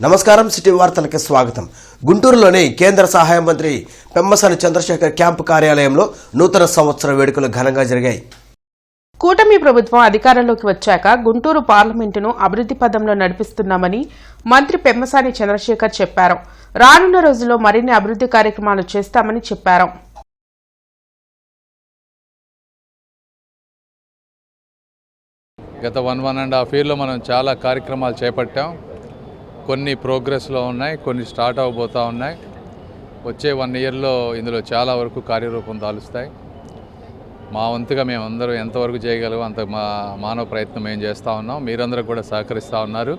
నమస్కారం సిటీ వార్తలకు స్వాగతం. గుంటూరులోని కేంద్ర సహాయ మంత్రి పెమ్మసాని చంద్రశేఖర్ క్యాంపు కార్యాలయంలో నూతన సంవత్సర వేడుకలు ఘనంగా జరిగాయి. కూటమి ప్రభుత్వం అధికారంలోకి వచ్చాక గుంటూరు పార్లమెంటును అభివృద్ధి పదంలో నడిపిస్తున్నామని మంత్రి పెమ్మసాని చంద్రశేఖర్ చెప్పారు. రానున్న రోజుల్లో మరిన్ని అభివృద్ధి కార్యక్రమాలు చేస్తామని చెప్పారు. గత 1.5 ఇయర్లో మనం చాలా కార్యక్రమాలు చేపట్టాం. కొన్ని ప్రోగ్రెస్లో ఉన్నాయి, కొన్ని స్టార్ట్ అవబోతూ ఉన్నాయి. వచ్చే 1 ఇయర్లో ఇందులో చాలా వరకు కార్యరూపం దాలుస్తాయి. మా వంతుగా మేమందరం ఎంతవరకు చేయగలమో అంత మా మానవ ప్రయత్నం మేము చేస్తూ ఉన్నాం. మీరందరూ కూడా సహకరిస్తూ ఉన్నారు.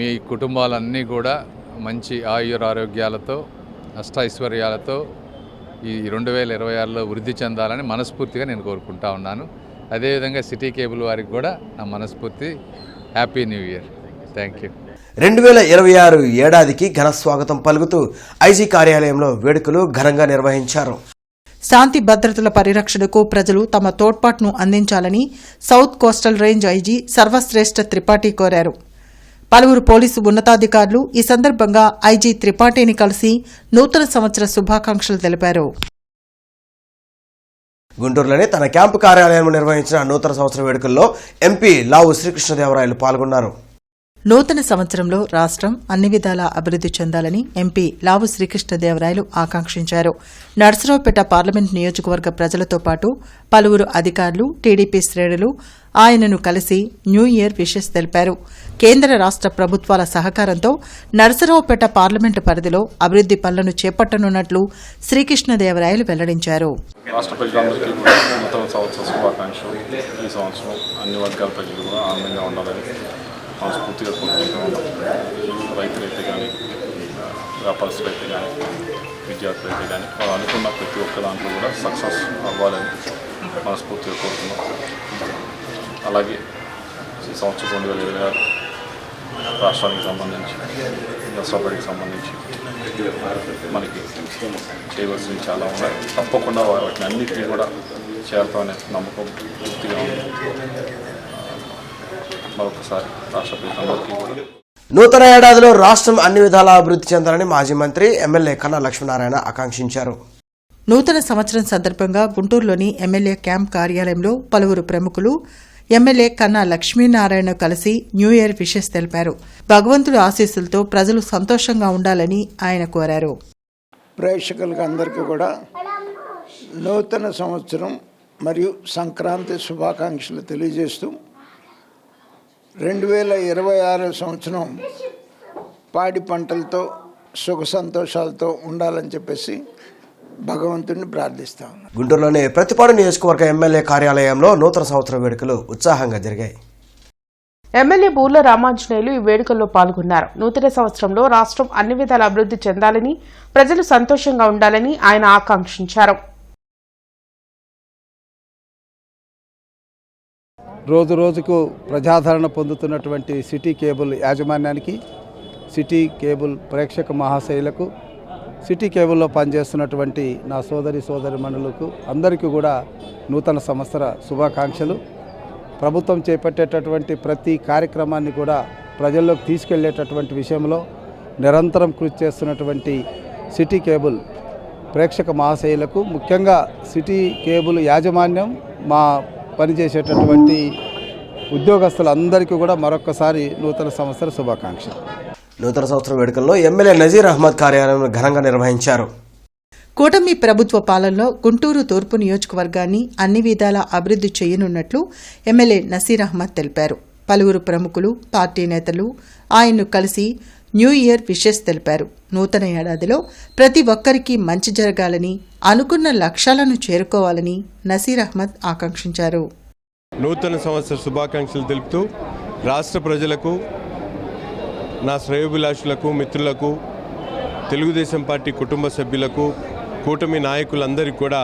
మీ కుటుంబాలన్నీ కూడా మంచి ఆరోగ్యాలతో అష్టైశ్వర్యాలతో ఈ 2026లో వృద్ధి చెందాలని మనస్ఫూర్తిగా నేను కోరుకుంటా ఉన్నాను. అదేవిధంగా సిటీ కేబుల్ వారికి కూడా నా మనస్ఫూర్తి happy new year. Thank you. 2026 ఏడాదికి ఘన స్వాగతం పలుకుతూ ఐజీ కార్యాలయంలో వేడుకలు ఘనంగా నిర్వహించారు. శాంతి భద్రతల పరిరక్షణకు ప్రజలు తమ తోడ్పాటును అందించాలని south coastal range IG Sarvashreshtha Tripathi కోరారు. పలువురు పోలీసు ఉన్నతాధికారులు ఈ సందర్భంగా ఐజీ త్రిపాఠిని కలిసి నూతన సంవత్సర శుభాకాంక్షలు తెలిపారు. గుంటూరులోని తన క్యాంపు కార్యాలయంలో నిర్వహించిన నూతన సంవత్సర వేడుకల్లో ఎంపీ లావు శ్రీకృష్ణదేవరాయలు పాల్గొన్నారు. నూతన సంవత్సరంలో రాష్ట్రం అన్ని విధాలా అభివృద్ధి చెందాలని ఎంపీ లావు శ్రీకృష్ణదేవరాయలు ఆకాంక్షించారు. నర్సరావుపేట పార్లమెంట్ నియోజకవర్గ ప్రజలతో పాటు పలువురు అధికారులు, టీడీపీ శ్రేణులు ఆయనను కలిసి న్యూ ఇయర్ విషెస్ తెలిపారు. కేంద్ర రాష్ట్ర ప్రభుత్వాల సహకారంతో నర్సరావుపేట పార్లమెంటు పరిధిలో అభివృద్ధి పనులను చేపట్టనున్నట్లు శ్రీకృష్ణదేవరాయలు వెల్లడించారు. రాష్ట్ర ప్రజలందరికీ కూడా నూతన సంవత్సర శుభాకాంక్షలు. ఈ సంవత్సరం అన్ని వర్గాల ప్రజలు కూడా ఆనందంగా ఉండాలని మనస్ఫూర్తిగా కోరుకుంటూ ఉన్నాం. రైతులైతే కానీ, వ్యాపారస్తులైతే కానీ, విద్యార్థులైతే కానీ వాళ్ళు అనుకున్న ప్రతి ఒక్క దాంట్లో కూడా సక్సెస్ అవ్వాలని మనస్ఫూర్తిగా కోరుతున్నాం. అలాగే ఈ సంవత్సరం 2026 రాష్ట్రానికి సంబంధించి, నర్సరావుపేటకి సంబంధించి మనకి చేయవలసినవి చాలా ఉన్నాయి. తప్పకుండా వాటిని అన్నింటినీ కూడా చేరుతామనే నమ్మకం పూర్తిగా ఉంది. మరొకసారి రాష్ట్ర ప్రజలందరికీ నూతన ఏడాదిలో రాష్ట్రం అన్ని విధాలా అభివృద్ధి చెందాలని మాజీ మంత్రి ఎమ్మెల్యే కన్నా లక్ష్మీనారాయణ ఆకాంక్షించారు. నూతన సంవత్సరం సందర్భంగా గుంటూరులోని ఎమ్మెల్యే క్యాంప్ కార్యాలయంలో పలువురు ప్రముఖులు ఎమ్మెల్యే కన్నా లక్ష్మీనారాయణ కలిసి న్యూ ఇయర్ విషెస్ తెలిపారు. భగవంతుడి ఆశీస్సులతో ప్రజలు సంతోషంగా ఉండాలని ఆయన కోరారు. ప్రేక్షకులకు అందరికీ కూడా నూతన సంవత్సరం మరియు సంక్రాంతి శుభాకాంక్షలు తెలియజేస్తూ 2026 సంవత్సరం పాడి పంటలతో సుఖ సంతోషాలతో ఉండాలని చెప్పేసి భగవంతుడిని ప్రార్థిస్తా ఉన్నాను. గుంటూరులోని ప్రతిపాడు నియోజకవర్గ ఎమ్మెల్యే కార్యాలయంలో నూతన సంవత్సర వేడుకలు ఉత్సాహంగా జరిగాయి. ఎమ్మెల్యే బూర్ల రామాంజనేయులు ఈ వేడుకల్లో పాల్గొన్నారు. నూతన సంవత్సరంలో రాష్ట్రం అన్ని విధాల అభివృద్ధి చెందాలని, ప్రజలు సంతోషంగా ఉండాలని ఆయన ఆకాంక్షించారు. రోజు రోజుకు ప్రజాదరణ పొందుతున్నటువంటి సిటీ కేబుల్ యాజమాన్యానికి, సిటీ కేబుల్ ప్రేక్షక మహాశైలకు, సిటీ కేబుల్లో పనిచేస్తున్నటువంటి నా సోదరిమణులకు అందరికీ కూడా నూతన సంవత్సర శుభాకాంక్షలు. ప్రభుత్వం చేపట్టేటటువంటి ప్రతి కార్యక్రమాన్ని కూడా ప్రజల్లోకి తీసుకెళ్లేటటువంటి విషయంలో నిరంతరం కృషి చేస్తున్నటువంటి సిటీ కేబుల్ ప్రేక్షక మహాశైలకు, ముఖ్యంగా సిటీ కేబుల్ యాజమాన్యం, మా పనిచేసేటటువంటి ఉద్యోగస్తులందరికీ కూడా మరొకసారి నూతన సంవత్సర శుభాకాంక్షలు. నూతన సంవత్సరం వేడుకల్లో ఎమ్మెల్యే నజీర్ అహ్మద్ కార్యాలయంలో ఘనంగా నిర్వహించారు. కూటమి ప్రభుత్వ పాలనలో గుంటూరు తూర్పు నియోజకవర్గాన్ని అన్ని విధాలా అభివృద్ధి చేయనున్నట్లు ఎమ్మెల్యే నసీర్ అహ్మద్ తెలిపారు. పలువురు ప్రముఖులు, పార్టీ నేతలు ఆయన్ను కలిసి న్యూ ఇయర్ విషెస్ తెలిపారు. నూతన ఏడాదిలో ప్రతి ఒక్కరికి మంచి జరగాలని, అనుకున్న లక్ష్యాలను చేరుకోవాలని నసీర్ అహ్మద్ ఆకాంక్షించారు. నూతన సంవత్సర శుభాకాంక్షలు తెలుపుతూ రాష్ట్ర ప్రజలకు, నా శ్రేయోభిలాషులకు, మిత్రులకు, తెలుగుదేశం పార్టీ కుటుంబ సభ్యులకు, కూటమి నాయకులందరికీ కూడా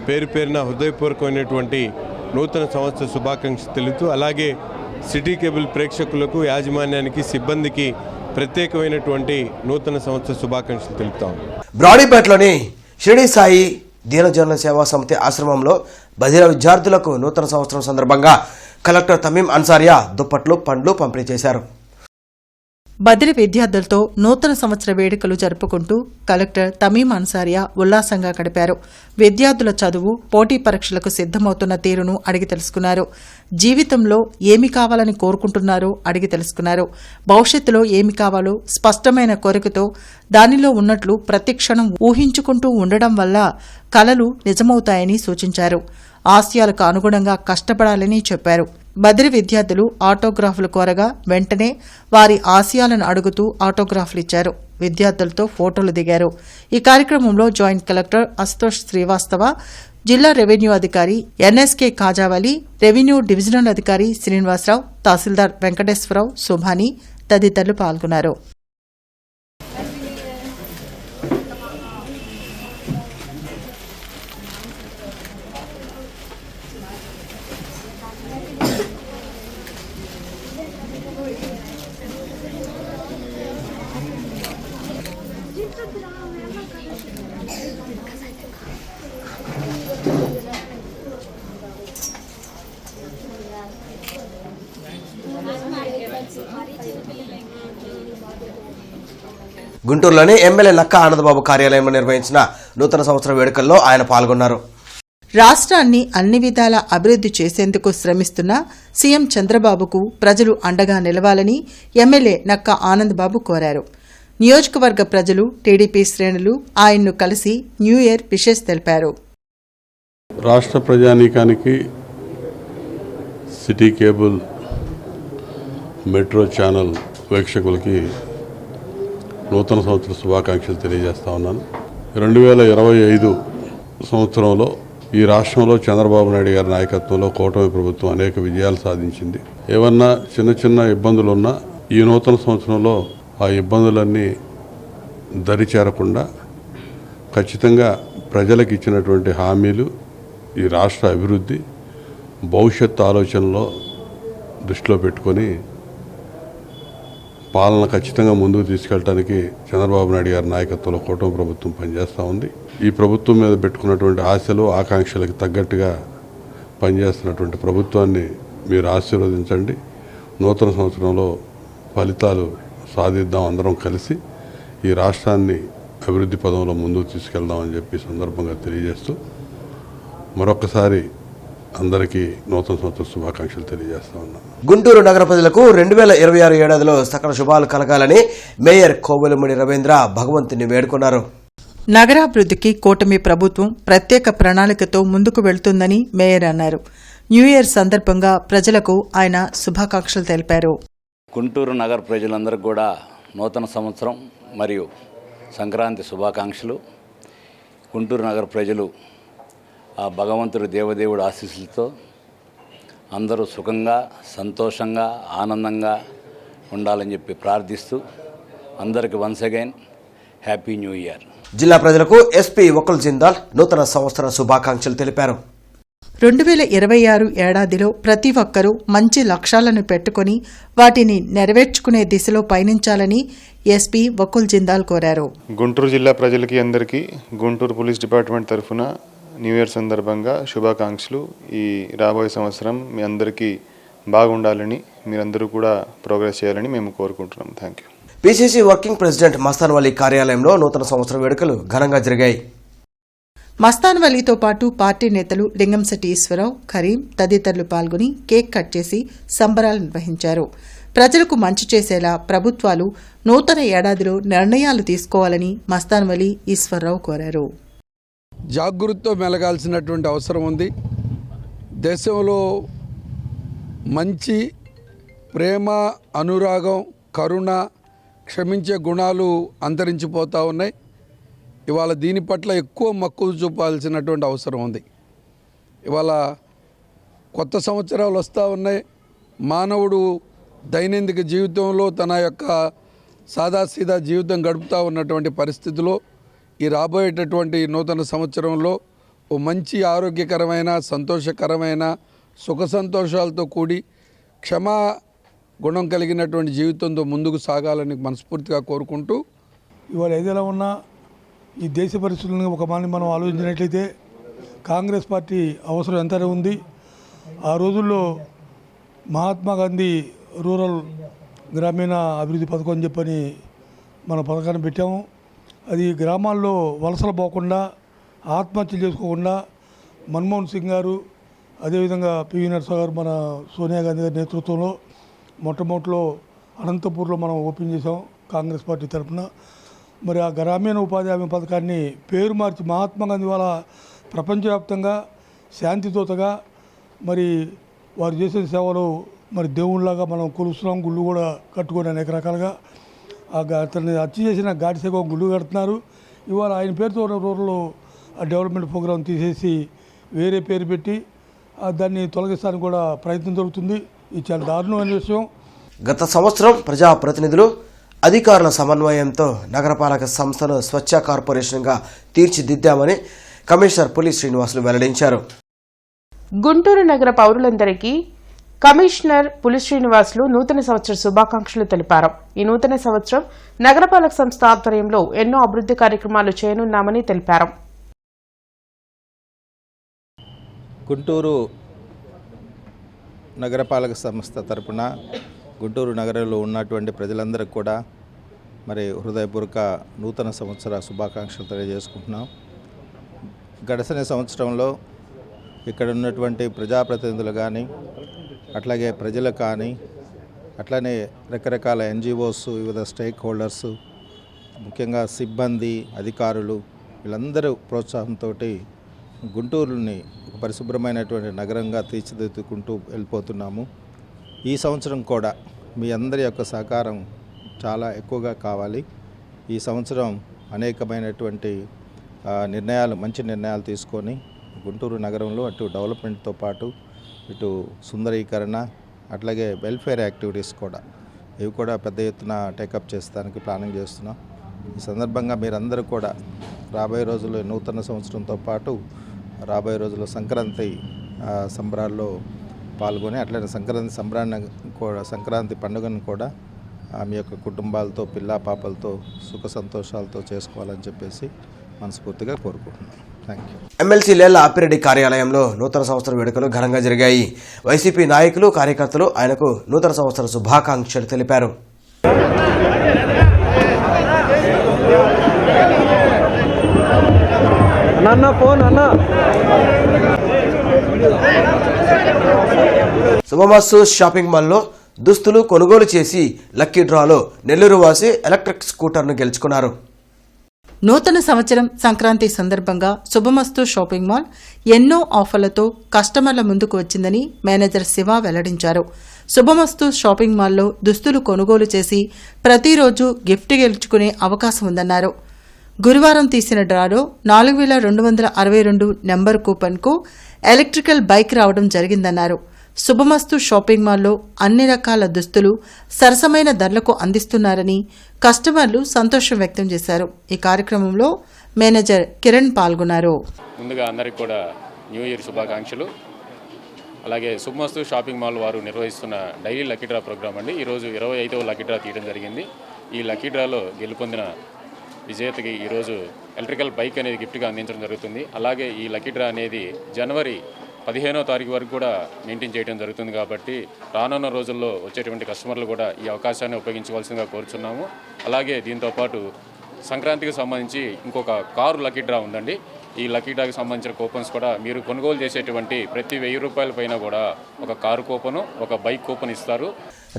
పేరు పేరున హృదయపూర్వకమైనటువంటి నూతన సంవత్సర శుభాకాంక్షలు తెలుపుతూ, అలాగే సిటీ కేబుల్ ప్రేక్షకులకు, యాజమాన్యానికి, సిబ్బందికి ప్రత్యేకమైనటువంటి నూతన సంవత్సర శుభాకాంక్షలు తెలుపుతాం. బ్రాడీపేటలోని షిరిడి సాయి దీనజన సేవా సమితి ఆశ్రమంలో బధిర విద్యార్థులకు నూతన సంవత్సరం సందర్భంగా కలెక్టర్ తమీం అన్సారియా దుప్పట్లు, పండ్లు పంపిణీ చేశారు. బదిలీ విద్యార్థులతో నూతన సంవత్సర వేడుకలు జరుపుకుంటూ కలెక్టర్ తమీం అన్సారియా ఉల్లాసంగా గడిపారు. విద్యార్థుల చదువు, పోటీ పరీక్షలకు సిద్దమవుతున్న తీరును అడిగి తెలుసుకున్నారు. జీవితంలో ఏమి కావాలని కోరుకుంటున్నారో అడిగి తెలుసుకున్నారు. భవిష్యత్తులో ఏమి కావాలో స్పష్టమైన కోరికతో దానిలో ఉన్నట్లు ప్రతిక్షణం ఊహించుకుంటూ ఉండడం వల్ల కలలు నిజమవుతాయని సూచించారు. ఆశయాలకు అనుగుణంగా కష్టపడాలని చెప్పారు. బదిలీ విద్యార్థులు ఆటోగ్రాఫ్లు కోరగా వెంటనే వారి ఆశయాలను అడుగుతూ ఆటోగ్రాఫ్లిచ్చారు. విద్యార్థులతో ఫోటోలు దిగారు. ఈ కార్యక్రమంలో జాయింట్ కలెక్టర్ అశుతోష్ శ్రీవాస్తవ, జిల్లా రెవెన్యూ అధికారి ఎన్ఎస్కే కాజావలి, రెవెన్యూ డివిజనల్ అధికారి శ్రీనివాసరావు, తహసీల్దార్ వెంకటేశ్వరరావు, సుభాని తదితరులు పాల్గొన్నారు. గుంటూరులోని ఎమ్మెల్యే నక్క ఆనందబాబు కార్యాలయంలో నిర్వహించిన నూతన సంవత్సర వేడుకల్లో ఆయన పాల్గొన్నారు. రాష్ట్రాన్ని అన్ని విధాలా అభివృద్ది చేసేందుకు శ్రమిస్తున్న సీఎం చంద్రబాబుకు ప్రజలు అండగా నిలవాలని ఎమ్మెల్యే నక్క ఆనందబాబు కోరారు. నియోజకవర్గ ప్రజలు, టీడీపీ శ్రేణులు ఆయన్ను కలిసి న్యూ ఇయర్ విషెస్ తెలిపారు. రాష్ట్ర ప్రజానీకానికి సిటీ కేబుల్ మెట్రో ఛానల్ వీక్షకులకి నూతన సంవత్సర శుభాకాంక్షలు తెలియజేస్తా ఉన్నాను. 2025 సంవత్సరంలో ఈ రాష్ట్రంలో చంద్రబాబు నాయుడు గారి నాయకత్వంలో కూటమి ప్రభుత్వం అనేక విజయాలు సాధించింది. ఏమన్నా చిన్న చిన్న ఇబ్బందులు ఉన్నా ఈ నూతన సంవత్సరంలో ఆ ఇబ్బందులన్నీ దరిచేరకుండా ఖచ్చితంగా ప్రజలకు ఇచ్చినటువంటి హామీలు, ఈ రాష్ట్ర అభివృద్ధి, భవిష్యత్తు ఆలోచనలో దృష్టిలో పెట్టుకొని పాలన ఖచ్చితంగా ముందుకు తీసుకెళ్ళడానికి చంద్రబాబు నాయుడు గారి నాయకత్వంలో కూటమి ప్రభుత్వం పనిచేస్తూ ఉంది. ఈ ప్రభుత్వం మీద పెట్టుకున్నటువంటి ఆశలు, ఆకాంక్షలకు తగ్గట్టుగా పనిచేస్తున్నటువంటి ప్రభుత్వాన్ని మీరు ఆశీర్వదించండి. నూతన సంవత్సరంలో ఫలితాలు సాధిద్దాం, అందరం కలిసి ఈ రాష్ట్రాన్ని అభివృద్ధి పదంలో ముందుకు తీసుకెళ్దామని చెప్పి సందర్భంగా తెలియజేస్తూ మరొకసారి అందరికీ నూతన సంవత్సర శుభాకాంక్షలు తెలియజేస్తా ఉన్నాను. గుంటూరు నగర ప్రజలకు 2026 ఏడాదిలో సకల శుభాలు కలగాలని మేయర్ కోవెలమూడి రవీంద్ర భగవంతుని వేడుకున్నారు. నగరాభివృద్ధికి కూటమి ప్రభుత్వం ప్రత్యేక ప్రణాళికతో ముందుకు వెళ్తుందని మేయర్ అన్నారు. న్యూ ఇయర్ సందర్భంగా ప్రజలకు ఆయన శుభాకాంక్షలు తెలిపారు. గుంటూరు నగర ప్రజలందరికీ కూడా నూతన సంవత్సరం మరియు సంక్రాంతి శుభాకాంక్షలు. గుంటూరు నగర ప్రజలు ఆ భగవంతుడి దేవదేవుడి ఆశీస్సులతో అందరూ సుఖంగా, సంతోషంగా, ఆనందంగా ఉండాలని చెప్పి ప్రార్థిస్తూ అందరికీ once again happy new year. జిల్లా ప్రజలకు ఎస్పీ వకుల్ జిందాల్ నూతన సంవత్సర శుభాకాంక్షలు తెలిపారు. 2026 ఏడాదిలో ప్రతి ఒక్కరూ మంచి లక్ష్యాలను పెట్టుకుని వాటిని నెరవేర్చుకునే దిశలో పయనించాలని ఎస్పీ వకుల్ జిందాల్ కోరారు. గుంటూరు జిల్లా ప్రజలకి అందరికీ గుంటూరు పోలీస్ డిపార్ట్మెంట్ తరఫున న్యూ ఇయర్ సందర్భంగా శుభాకాంక్షలు. ఈ రాబోయే సంవత్సరం మీ అందరికీ బాగుండాలని, మీరందరూ కూడా ప్రోగ్రెస్ చేయాలని మేము కోరుకుంటున్నాం. Thank you. PCC working president Mastan Vali కార్యాలయంలో నూతన సంవత్సర వేడుకలు ఘనంగా జరిగాయి. మస్తాన్ వలీతో పాటు పార్టీ నేతలు లింగంశెట్టి ఈశ్వరరావు, కరీం తదితరులు పాల్గొని కేక్ కట్ చేసి సంబరాలు నిర్వహించారు. ప్రజలకు మంచి చేసేలా ప్రభుత్వాలు నూతన ఏడాదిలో నిర్ణయాలు తీసుకోవాలని మస్తాన్ వలీ ఈశ్వరరావు కోరారు. జాగృతితో మెలగాల్సినటువంటి అవసరం ఉంది. దేశంలో మంచి, ప్రేమ, అనురాగం, కరుణ, క్షమించే గుణాలు అంతరించిపోతూ ఉన్నాయి. ఇవాళ దీని పట్ల ఎక్కువ మక్కువ చూపాల్సినటువంటి అవసరం ఉంది. ఇవాళ కొత్త సంవత్సరాలు వస్తూ ఉన్నాయి. మానవుడు దైనందిక జీవితంలో తన యొక్క సాదాసీదా జీవితం గడుపుతూ ఉన్నటువంటి పరిస్థితిలో ఈ రాబోయేటటువంటి నూతన సంవత్సరంలో ఓ మంచి ఆరోగ్యకరమైన, సంతోషకరమైన, సుఖ సంతోషాలతో కూడి క్షమా గుణం కలిగినటువంటి జీవితంతో ముందుకు సాగాలని మనస్ఫూర్తిగా కోరుకుంటూ, ఇవాళ ఏదైనా ఉన్నా ఈ దేశ పరిస్థితులను ఒక మనం ఆలోచించినట్లయితే కాంగ్రెస్ పార్టీ అవసరం ఎంతనే ఉంది. ఆ రోజుల్లో మహాత్మా గాంధీ రూరల్ గ్రామీణ అభివృద్ధి పథకం అని చెప్పని మన పథకాన్ని పెట్టాము. అది గ్రామాల్లో వలసలు పోకుండా, ఆత్మహత్యలు చేసుకోకుండా మన్మోహన్ సింగ్ గారు, అదేవిధంగా పివి నరసింహ గారు, మన సోనియా గాంధీ గారి నేతృత్వంలో మొట్టమొదటిలో అనంతపూర్లో మనం ఓపెన్ చేసాం కాంగ్రెస్ పార్టీ తరఫున. మరి ఆ గ్రామీణ ఉపాధి హామీ పథకాన్ని పేరు మార్చి మహాత్మా గాంధీ వాళ్ళ ప్రపంచవ్యాప్తంగా శాంతిదూతగా మరి వారు చేసిన సేవలు మరి దేవుళ్ళలాగా మనం కొలుస్తున్నాం. గుళ్ళు కూడా కట్టుకొని అనేక రకాలుగా అతన్ని హత్య చేసిన ఘాటిసేవ గుళ్ళు కడుతున్నారు. ఇవాళ ఆయన పేరుతో రూరల్ డెవలప్మెంట్ ప్రోగ్రాం తీసేసి వేరే పేరు పెట్టి దాన్ని తొలగిస్తానికి కూడా ప్రయత్నం జరుగుతుంది. ఇది చాలా దారుణమైన విషయం. గత సంవత్సరం ప్రజాప్రతినిధులు అధికారుల సమన్వయంతో నగరపాలక సంస్థను స్వచ్ఛ కార్పొరేషన్గా తీర్చిదిద్దామని కమిషనర్ పులి శ్రీనివాసులు వెల్లడించారు. గుంటూరు నగర పౌరులందరికీ కమిషనర్ పులి శ్రీనివాసులు నూతన సంవత్సర శుభాకాంక్షలు తెలిపారు. ఈ నూతన సంవత్సరం నగరపాలక సంస్థ ఆధ్వర్యంలో ఎన్నో అభివృద్ధి కార్యక్రమాలు చేయనున్నామని తెలిపారు. గుంటూరు నగరపాలక సంస్థ తరపున గుంటూరు నగరంలో ఉన్నటువంటి ప్రజలందరికీ కూడా మరి హృదయపూర్వక నూతన సంవత్సర శుభాకాంక్షలు తెలియజేసుకుంటున్నాం. గడిచిన సంవత్సరంలో ఇక్కడ ఉన్నటువంటి ప్రజాప్రతినిధులు కానీ, అట్లాగే ప్రజలు కానీ, అట్లానే రకరకాల ఎన్జిఓస్, వివిధ స్టేక్ హోల్డర్స్, ముఖ్యంగా సిబ్బంది, అధికారులు వీళ్ళందరూ ప్రోత్సాహంతో గుంటూరుని ఒక పరిశుభ్రమైనటువంటి నగరంగా తీర్చిదిద్దుకుంటూ వెళ్ళిపోతున్నాము. ఈ సంవత్సరం కూడా మీ అందరి యొక్క సహకారం చాలా ఎక్కువగా కావాలి. ఈ సంవత్సరం అనేకమైనటువంటి నిర్ణయాలు, మంచి నిర్ణయాలు తీసుకొని గుంటూరు నగరంలో అటు డెవలప్మెంట్తో పాటు ఇటు సుందరీకరణ, అట్లాగే వెల్ఫేర్ యాక్టివిటీస్ కూడా ఇవి కూడా పెద్ద ఎత్తున టేకప్ చేస్తానికి ప్లానింగ్ చేస్తున్నాం. ఈ సందర్భంగా మీరందరూ కూడా రాబోయే రోజుల్లో నూతన సంవత్సరంతో పాటు రాబోయే రోజుల్లో సంక్రాంతి సంబరాల్లో పాల్గొని, అట్లనే సంక్రాంతి పండుగను కూడా మీ యొక్క కుటుంబాలతో, పిల్లా పాపలతో సుఖ సంతోషాలతో చేసుకోవాలని చెప్పేసి మనస్ఫూర్తిగా కోరుకుంటున్నాను. Thank you. MLC Lella Appireddy కార్యాలయంలో నూతన సంవత్సర వేడుకలు ఘనంగా జరిగాయి. వైసీపీ నాయకులు, కార్యకర్తలు ఆయనకు నూతన సంవత్సర శుభాకాంక్షలు తెలిపారు. శుభమస్తు షాపింగ్ మాల్లో దుస్తులు కొనుగోలు చేసి లక్కీ డ్రాలో నెల్లూరు వాసి ఎలక్ట్రిక్ స్కూటర్ను గెలుచుకున్నారు. నూతన సంవత్సరం సంక్రాంతి సందర్భంగా శుభమస్తు షాపింగ్ మాల్ ఎన్నో ఆఫర్లతో కస్టమర్ల ముందుకు వచ్చిందని మేనేజర్ శివ వెల్లడించారు. శుభమస్తు షాపింగ్ మాల్లో దుస్తులు కొనుగోలు చేసి ప్రతిరోజు గిఫ్ట్ గెలుచుకునే అవకాశం ఉందన్నారు. గురువారం తీసిన డ్రాలో 4262 నెంబర్ కూపన్కు ఎలక్ట్రికల్ బైక్ రావడం జరిగిందన్నారు. శుభమస్తు షాపింగ్ మాల్లో అన్ని రకాల దుస్తులు సరసమైన ధరలకు అందిస్తున్నారని కస్టమర్లు సంతోషం వ్యక్తం చేశారు. ఈ కార్యక్రమంలో మేనేజర్ కిరణ్ పాల్గొన్నారు. ముందుగా అందరికీ కూడా న్యూ ఇయర్ శుభాకాంక్షలు. అలాగే శుభమస్తు షాపింగ్ మాల్ వారు నిర్వహిస్తున్న డైలీ లక్కీ డ్రా ప్రోగ్రామ్ అండి. ఈరోజు 25వ లక్కీ డ్రా తీయడం జరిగింది. ఈ లక్కీ డ్రాలో గెలుపొందిన విజేతకి ఈరోజు ఎలక్ట్రికల్ బైక్ అనేది గిఫ్ట్గా అందించడం జరుగుతుంది. అలాగే ఈ లక్కీ డ్రా అనేది జనవరి 15వ తారీఖు వరకు కూడా మెయింటైన్ చేయడం జరుగుతుంది. కాబట్టి రానున్న రోజుల్లో వచ్చేటువంటి కస్టమర్లు కూడా ఈ అవకాశాన్ని ఉపయోగించుకోవాల్సిందిగా కోరుచున్నాము. అలాగే దీంతోపాటు సంక్రాంతికి సంబంధించి ఇంకొక కారు లక్కీ డ్రా ఉందండి. ఈ లక్కీ డ్రాకి సంబంధించిన కూపన్స్ కూడా మీరు కొనుగోలు చేసేటువంటి ప్రతి 1000 రూపాయల పైన కూడా ఒక కారు కూపను, ఒక బైక్ కూపన్ ఇస్తారు.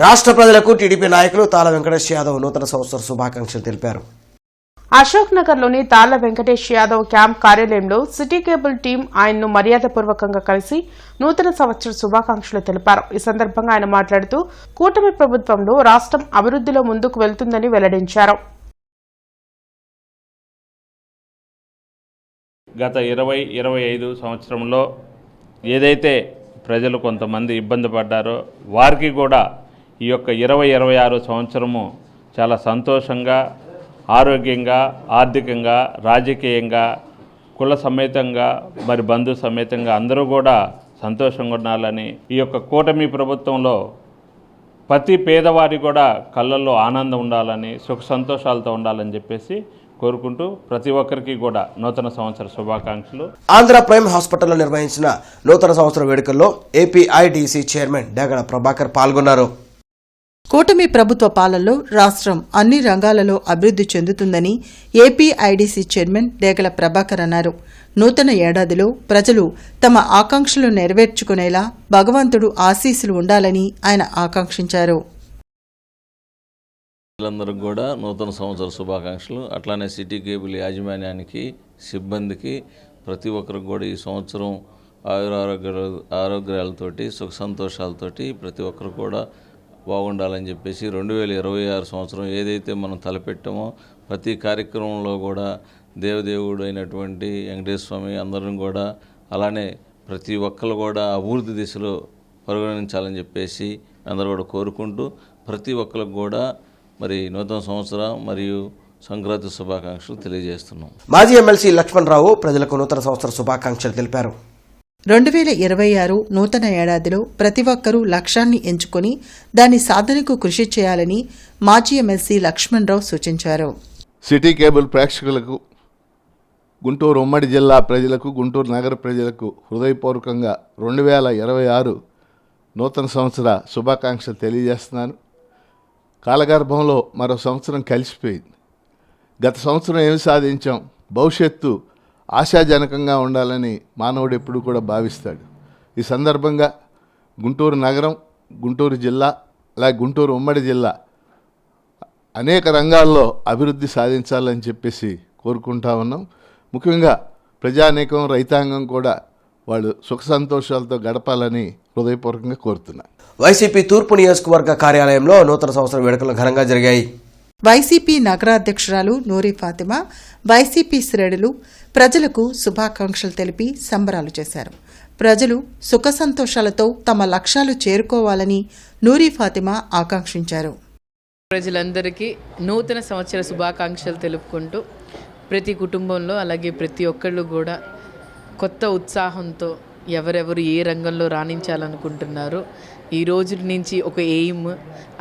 రాష్ట్ర ప్రజలకు టీడీపీ నాయకులు తాళ వెంకటేష్ యాదవ్ నూతన సంవత్సర శుభాకాంక్షలు తెలిపారు. అశోక్ నగర్లోని తాళ్ల వెంకటేష్ యాదవ్ క్యాంప్ కార్యాలయంలో సిటీ కేబుల్ టీం ఆయన్ను మర్యాదపూర్వకంగా కలిసి నూతన సంవత్సర శుభాకాంక్షలు తెలిపారు. ఈ సందర్భంగా ఆయన మాట్లాడుతూ కూటమి ప్రభుత్వంలో రాష్ట్రం అభివృద్ధిలో ముందుకు వెళ్తుందని వెల్లడించారు. గత 20-25 సంవత్సరంలో ఏదైతే ప్రజలు కొంతమంది ఇబ్బంది పడ్డారో వారికి కూడా ఈ యొక్క 2026 సంవత్సరము చాలా సంతోషంగా, ఆరోగ్యంగా, ఆర్థికంగా, రాజకీయంగా, కుల సమేతంగా, మరి బంధు సమేతంగా అందరూ కూడా సంతోషంగా ఉండాలని, ఈ యొక్క కూటమి ప్రభుత్వంలో ప్రతి పేదవారి కూడా కళ్ళల్లో ఆనందం ఉండాలని, సుఖ సంతోషాలతో ఉండాలని చెప్పేసి కోరుకుంటూ ప్రతి ఒక్కరికి కూడా నూతన సంవత్సర శుభాకాంక్షలు. ఆంధ్ర ప్రైమ్ హాస్పిటల్లో నిర్వహించిన నూతన సంవత్సర వేడుకల్లో ఏపీఐడిసి చైర్మన్ డేగడ ప్రభాకర్ పాల్గొన్నారు. కూటమి ప్రభుత్వ పాలనలో రాష్ట్రం అన్ని రంగాలలో అభివృద్ది చెందుతుందని ఏపీఐడీసీ చైర్మన్ డేగల ప్రభాకర్ అన్నారు. నూతన ఏడాదిలో ప్రజలు తమ ఆకాంక్షలు నెరవేర్చుకునేలా భగవంతుడు ఆశీస్సులు ఉండాలని ఆయన ఆకాంక్షించారు. అందరికి కూడా నూతన సంవత్సర శుభాకాంక్షలు. అట్లానే సిటీ కేబుల్ యాజమాన్యానికి, సిబ్బందికి, ప్రతి ఒక్కరికి కూడా ఈ సంవత్సరం ఆరోగ్యాలతోటి, సుఖ సంతోషాలతోటి ప్రతి ఒక్కరు కూడా బాగుండాలని చెప్పేసి 2026 సంవత్సరం ఏదైతే మనం తలపెట్టామో ప్రతి కార్యక్రమంలో కూడా దేవదేవుడు అయినటువంటి వెంకటేశ్వర స్వామి అందరం కూడా అలానే ప్రతి ఒక్కరు కూడా అభివృద్ధి దిశలో పరిగణించాలని చెప్పేసి అందరూ కూడా కోరుకుంటూ ప్రతి ఒక్కరికి కూడా మరి నూతన సంవత్సరం మరియు సంక్రాంతి శుభాకాంక్షలు తెలియజేస్తున్నాం. మాజీ ఎమ్మెల్సీ లక్ష్మణరావు ప్రజలకు నూతన సంవత్సర శుభాకాంక్షలు తెలిపారు. 2026 నూతన ఏడాదిలో ప్రతి ఒక్కరూ లక్ష్యాన్ని ఎంచుకుని దాని సాధనకు కృషి చేయాలని మాజీ ఎమ్మెల్సీ లక్ష్మణరావు సూచించారు. సిటీ కేబుల్ ప్రేక్షకులకు, గుంటూరు ఉమ్మడి జిల్లా ప్రజలకు, గుంటూరు నగర ప్రజలకు హృదయపూర్వకంగా 2026 నూతన సంవత్సర శుభాకాంక్షలు తెలియజేస్తున్నాను. కాలగర్భంలో మరో సంవత్సరం కలిసిపోయింది. గత సంవత్సరం ఏమి సాధించాం, భవిష్యత్తు ఆశాజనకంగా ఉండాలని మానవుడు ఎప్పుడూ కూడా భావిస్తాడు. ఈ సందర్భంగా గుంటూరు నగరం, గుంటూరు జిల్లా, అలాగే గుంటూరు ఉమ్మడి జిల్లా అనేక రంగాల్లో అభివృద్ధి సాధించాలని చెప్పేసి కోరుకుంటా ఉన్నాం. ముఖ్యంగా ప్రజానీకం, రైతాంగం కూడా వాళ్ళు సుఖ సంతోషాలతో గడపాలని హృదయపూర్వకంగా కోరుతున్నారు. వైసీపీ తూర్పు నియోజకవర్గ కార్యాలయంలో నూతన సంవత్సర వేడుకలు ఘనంగా జరిగాయి. వైసీపీ నగరాధ్యక్షురాలు నూరి ఫాతిమా, వైసీపీ శ్రేణులు ప్రజలకు శుభాకాంక్షలు తెలిపి సంబరాలు చేశారు. ప్రజలు సుఖ సంతోషాలతో తమ లక్ష్యాలు చేరుకోవాలని నూరి ఫాతిమా ఆకాంక్షించారు. ప్రజలందరికీ నూతన సంవత్సర శుభాకాంక్షలు తెలుపుకుంటూ ప్రతి కుటుంబంలో అలాగే ప్రతి ఒక్కళ్ళు కూడా కొత్త ఉత్సాహంతో ఎవరెవరు ఏ రంగంలో రాణించాలనుకుంటున్నారో ఈ రోజు నుంచి ఒక ఎయిమ్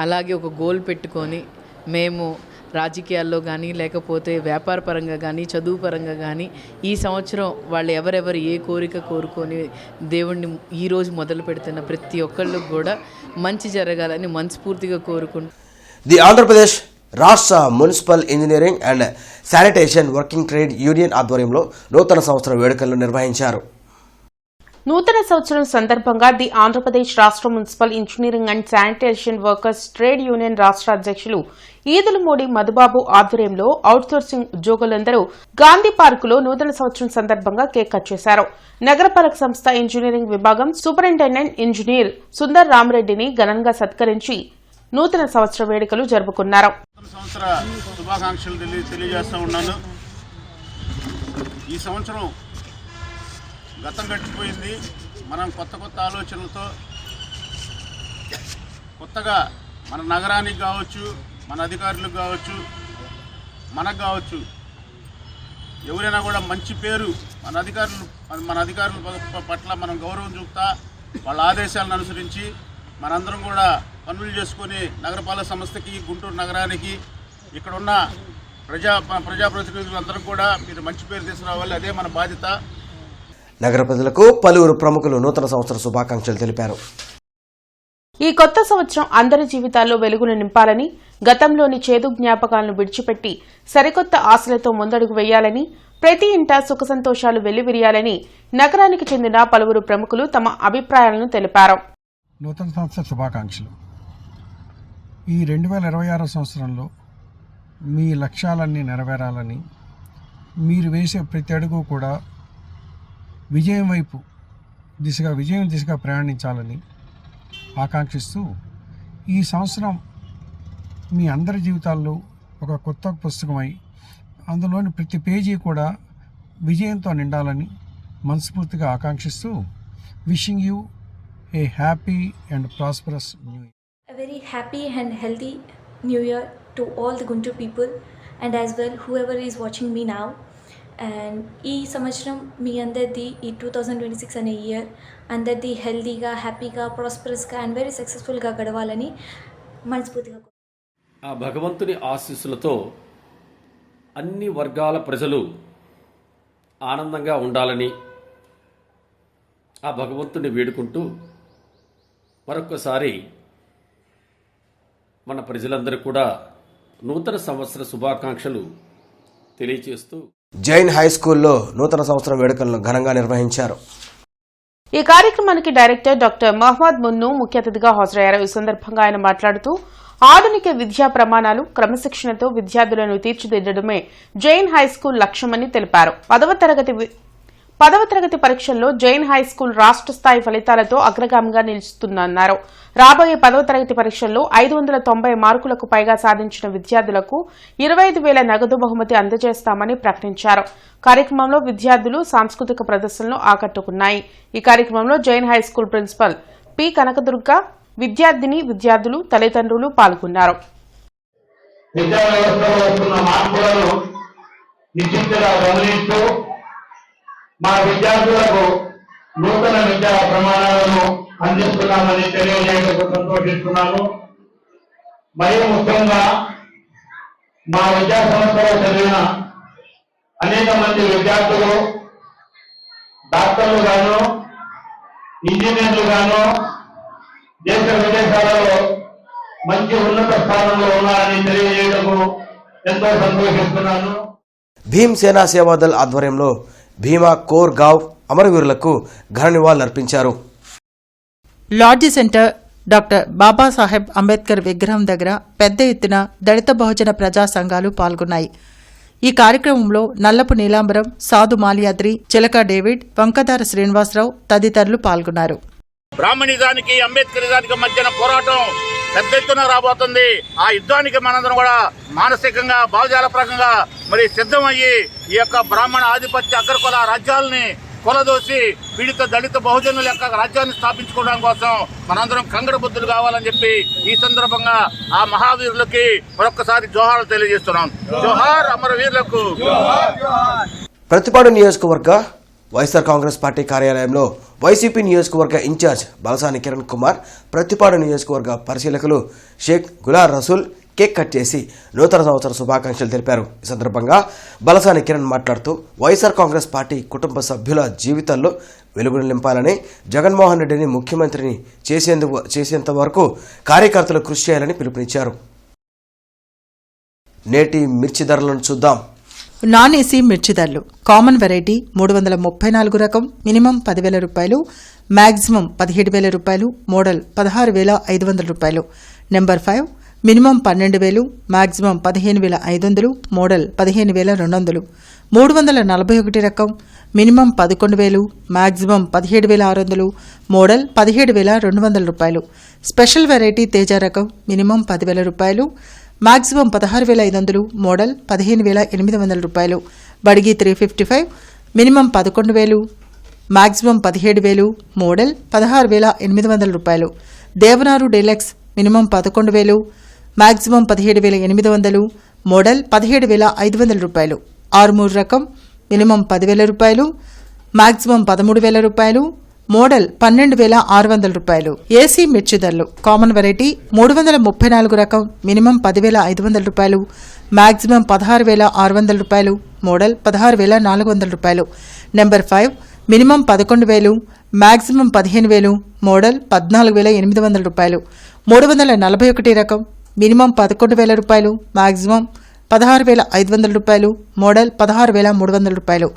అలాగే ఒక గోల్ పెట్టుకొని మేము రాజకీయాల్లో కానీ లేకపోతే వ్యాపార పరంగా కానీ చదువు పరంగా కానీ ఈ సంవత్సరం వాళ్ళు ఎవరెవరు ఏ కోరిక కోరుకొని దేవుణ్ణి ఈరోజు మొదలు పెడుతున్న ప్రతి ఒక్కళ్ళకు కూడా మంచి జరగాలని మనస్ఫూర్తిగా కోరుకుంటూ ది ఆంధ్రప్రదేశ్ రాష్ట్ర municipal engineering and sanitation working trade union ఆధ్వర్యంలో నూతన సంవత్సర వేడుకలను నిర్వహించారు. నూతన సంవత్సరం సందర్భంగా ది ఆంధ్రప్రదేశ్ రాష్ట్ర municipal engineering and sanitation workers trade union రాష్ట్ర అధ్యక్షులు ఈదుల మోడి మధుబాబు ఆధ్వర్యంలో అవుట్సోర్సింగ్ ఉద్యోగులందరూ గాంధీ పార్కులో నూతన సంవత్సరం సందర్భంగా కేక్ కట్ చేశారు. నగరపాలక సంస్థ ఇంజనీరింగ్ విభాగం సూపరింటెండెంట్ ఇంజనీర్ సుందర్ రామరెడ్డిని ఘనంగా సత్కరించి నూతన సంవత్సర వేడుకలు జరుపుకున్నారు. ఈ సంవత్సరం గతం గడిచిపోయింది. మనం కొత్త కొత్త ఆలోచనలతో కొత్తగా మన నగరానికి కావచ్చు, మన అధికారులకు కావచ్చు, మనకు కావచ్చు, ఎవరైనా కూడా మంచి పేరు మన అధికారుల పట్ల మనం గౌరవం చూపుతా వాళ్ళ ఆదేశాలను అనుసరించి మనందరం కూడా పనులు చేసుకొని నగరపాలక సంస్థకి, గుంటూరు నగరానికి, ఇక్కడ ఉన్న ప్రజాప్రతినిధులందరం కూడా మీరు మంచి పేరు తీసుకురావాలి. అదే మన బాధ్యత. నగర ప్రజలకు పలువురు ప్రముఖులు నూతన సంవత్సర శుభాకాంక్షలు తెలిపారు. ఈ కొత్త సంవత్సరం అందరి జీవితాల్లో వెలుగును నింపాలని, గతంలోని చేదు జ్ఞాపకాలను విడిచిపెట్టి సరికొత్త ఆశలతో ముందడుగు వేయాలని, ప్రతి ఇంటా సుఖ సంతోషాలు వెల్లివిరియాలని నగరానికి చెందిన పలువురు ప్రముఖులు తమ అభిప్రాయాలను తెలిపారు. నూతన సంవత్సర శుభాకాంక్షలు. ఈ 2026 సంవత్సరంలో మీ లక్ష్యాలన్నీ నెరవేరాలని, మీరు వేసే ప్రతి అడుగు కూడా విజయం దిశగా ప్రయాణించాలని ఆకాంక్షిస్తూ ఈ సంవత్సరం మీ అందరి జీవితాల్లో ఒక కొత్త పుస్తకమై అందులోని ప్రతి పేజీ కూడా విజయంతో నిండాలని మనస్ఫూర్తిగా ఆకాంక్షిస్తూ wishing you A happy and prosperous new year. A very happy and healthy new year to all the Guntur people and as well whoever is watching me now. And ఈ సంవత్సరం మీ అందరిది ఈ 2026 అనే ఇయర్ అందరిది హెల్తీగా, హ్యాపీగా, ప్రాస్పరస్గా అండ్ వెరీ సక్సెస్ఫుల్గా గడవాలని మనస్ఫూర్తిగా ఆ భగవంతుని ఆశీస్సులతో అన్ని వర్గాల ప్రజలు ఆనందంగా ఉండాలని ఆ భగవంతుని వేడుకుంటూ మరొక్కసారి మన ప్రజలందరికీ కూడా నూతన సంవత్సర శుభాకాంక్షలు తెలియజేస్తూ జైన్ హై స్కూల్లో నూతన సంవత్సరం వేడుకలను ఘనంగా నిర్వహించారు. ఈ కార్యక్రమానికి డైరెక్టర్ డాక్టర్ మహమ్మద్ మున్ను ముఖ్య అతిథిగా హాజరయ్యారు. ఈ సందర్భంగా ఆయన మాట్లాడుతూ ఆధునిక విద్యా ప్రమాణాలు క్రమశిక్షణతో విద్యార్థులను తీర్చిదిద్దడమే జైన్ హై స్కూల్ లక్ష్యమని తెలిపారు. 10వ తరగతి పరీక్షల్లో జైన్ హై స్కూల్ రాష్ట్ర స్థాయి ఫలితాలతో అగ్రగామిగా నిలుస్తుందన్నారు. రాబోయే 10వ తరగతి పరీక్షల్లో 590 మార్కులకు పైగా సాధించిన విద్యార్థులకు 25,000 నగదు బహుమతి అందజేస్తామని ప్రకటించారు. కార్యక్రమంలో విద్యార్థులు సాంస్కృతిక ప్రదర్శనలు ఆకట్టుకున్నాయి. ఈ కార్యక్రమంలో Jain high school principal P Kanakadurga, విద్యార్థులు, తల్లిదండ్రులు పాల్గొన్నారు. మా విద్యార్థులకు నూతన విద్యా ప్రమాణాలను అందిస్తున్నామని తెలియజేయడానికి సంతోషిస్తున్నాను. మరియు ముఖ్యంగా మా విద్యా సంస్థలో చదివిన అనేక మంది విద్యార్థులు డాక్టర్లు గాను, ఇంజనీర్లు గాను, దేశ విదేశాలలో మంచి ఉన్నత స్థానంలో ఉన్నారని తెలియజేయడానికి ఎంతో సంతోషిస్తున్నాను. భీమ్ సేనా సేవాదల్ ఆధ్వర్యంలో భీమా కోర్ గావ్ అమరవీరులకు ఘన నివాళులర్పించారు. Large centre doctor Babasaheb Ambedkar విగ్రహం దగ్గర పెద్ద ఎత్తున దళిత బహుజన ప్రజా సంఘాలు పాల్గొన్నాయి. ఈ కార్యక్రమంలో నల్లపు నీలాంబరం, సాధు మాల్యాద్రి, చిలక డేవిడ్, వంకదార శ్రీనివాసరావు తదితరులు పాల్గొన్నారు. బ్రాహ్మణిజానికి అంబేద్కరిజానికి మధ్యన పోరాటం పెద్ద ఎత్తున రాబోతుంది. ఆ యుద్ధానికి మనందరం కూడా మానసికంగా భావజాలపరంగా మరి సిద్ధమయ్యి ఈ యొక్క బ్రాహ్మణ ఆధిపత్య అగ్రకుల రాజ్యాలని కొలదోసి పీడిత దళిత బహుజనుల యొక్క రాజ్యాన్ని స్థాపించుకోవడం కోసం మనందరం కంగడ బుద్ధులు కావాలని చెప్పి ఈ సందర్భంగా ఆ మహావీరులకి మరొకసారి జోహార్లు తెలియజేస్తున్నాం. జోహార్ అమరవీరులకు. ప్రతిపాడు నియోజకవర్గ వైఎస్ఆర్ కాంగ్రెస్ పార్టీ కార్యాలయంలో వైసీపీ నియోజకవర్గ ఇన్ఛార్జ్ బలసాని కిరణ్ కుమార్, ప్రతిపాడు నియోజకవర్గ పరిశీలకులు షేక్ గులార్ రసూల్ కేక్ కట్ చేసి నూతన సంవత్సర శుభాకాంక్షలు తెలిపారు. ఈ సందర్భంగా బలసాని కిరణ్ మాట్లాడుతూ వైఎస్ఆర్ కాంగ్రెస్ పార్టీ కుటుంబ సభ్యుల జీవితాల్లో వెలుగులు నింపాలని, జగన్మోహన్ రెడ్డిని ముఖ్యమంత్రిని చేసేంత వరకు కార్యకర్తలు కృషి చేయాలని పిలుపునిచ్చారు. నేటి మిర్చి ధరలను చూద్దాం. నాన్ ఏసీ మిర్చి ధరలు: కామన్ వెరైటీ 334 రకం మినిమం 10,000 రూపాయలు, మ్యాక్సిమం 17,000 రూపాయలు, మోడల్ 16,500 రూపాయలు. Number 5 minimum 12,000, maximum 15,500, model 15,200. 341 రకం మినిమం 11,000, మ్యాక్సిమం 17,600, మోడల్ 17,200 రూపాయలు. స్పెషల్ వెరైటీ తేజ రకం మినిమం 10,000 రూపాయలు, మ్యాక్సిమం 16,500, మోడల్ 15,800 రూపాయలు. బడిగి 355 మినిమం 11,000, మ్యాక్సిమం 17,000, మోడల్ 16,800 రూపాయలు. దేవనారు డీలక్స్ మినిమం 11,000, మ్యాక్సిమం 17,800, మోడల్ 17,500 రూపాయలు. ఆర్మూర్ రకం మినిమం 10,000 రూపాయలు, మ్యాక్సిమం 13,000 రూపాయలు, మోడల్ 12,600 రూపాయలు. ఏసీ మిర్చి ధరలు: కామన్ వెరైటీ 334 రకం మినిమం 10,500 రూపాయలు, మ్యాక్సిమం 16,600 రూపాయలు, మోడల్ 16,400 రూపాయలు. నెంబర్ 5 మినిమం 11,000, మ్యాక్సిమం 15,000, మోడల్ 14,800 రూపాయలు. 341 రకం మినిమం 11,000 రూపాయలు, మ్యాక్సిమం 16,500 రూపాయలు, మోడల్ 16,300 రూపాయలు.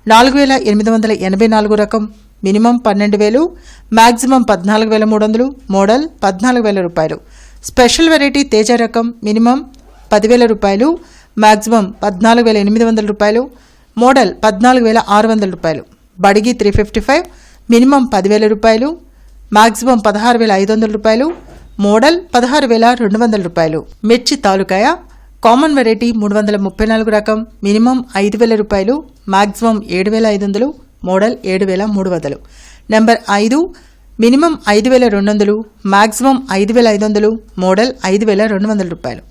4,884 రకం మినిమం 12,000, మ్యాక్సిమం 14,300, మోడల్ 14,000 రూపాయలు. స్పెషల్ వెరైటీ తేజ రకం మినిమం 10,000 రూపాయలు, మ్యాక్సిమం 14,800 రూపాయలు, మోడల్ 14,600 రూపాయలు. బడిగి 355 మినిమం 10,000 రూపాయలు, మ్యాక్సిమం 16,500 రూపాయలు, మోడల్ 16,200 రూపాయలు. మిర్చి తాలూకాయ: కామన్ వెరైటీ 334 రకం మినిమం 5,000 రూపాయలు, maximum 7,500, model 7,300. Number 5 minimum 5,200, maximum 5,500, model 5,200 రూపాయలు.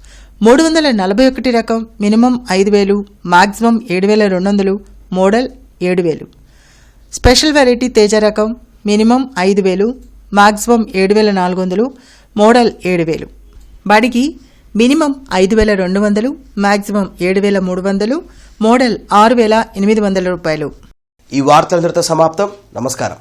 341 రకం minimum 5,000, maximum 7,200, model 7,000. Special variety Teja రకం మినిమం 5,000, మ్యాక్సిమం 7,400, మోడల్ 7,000. బడికి మినిమం 5,200, మ్యాక్సిమం 7,300, మోడల్ 6,800 రూపాయలు. ఈ వార్తలందరితో సమాప్తం. నమస్కారం.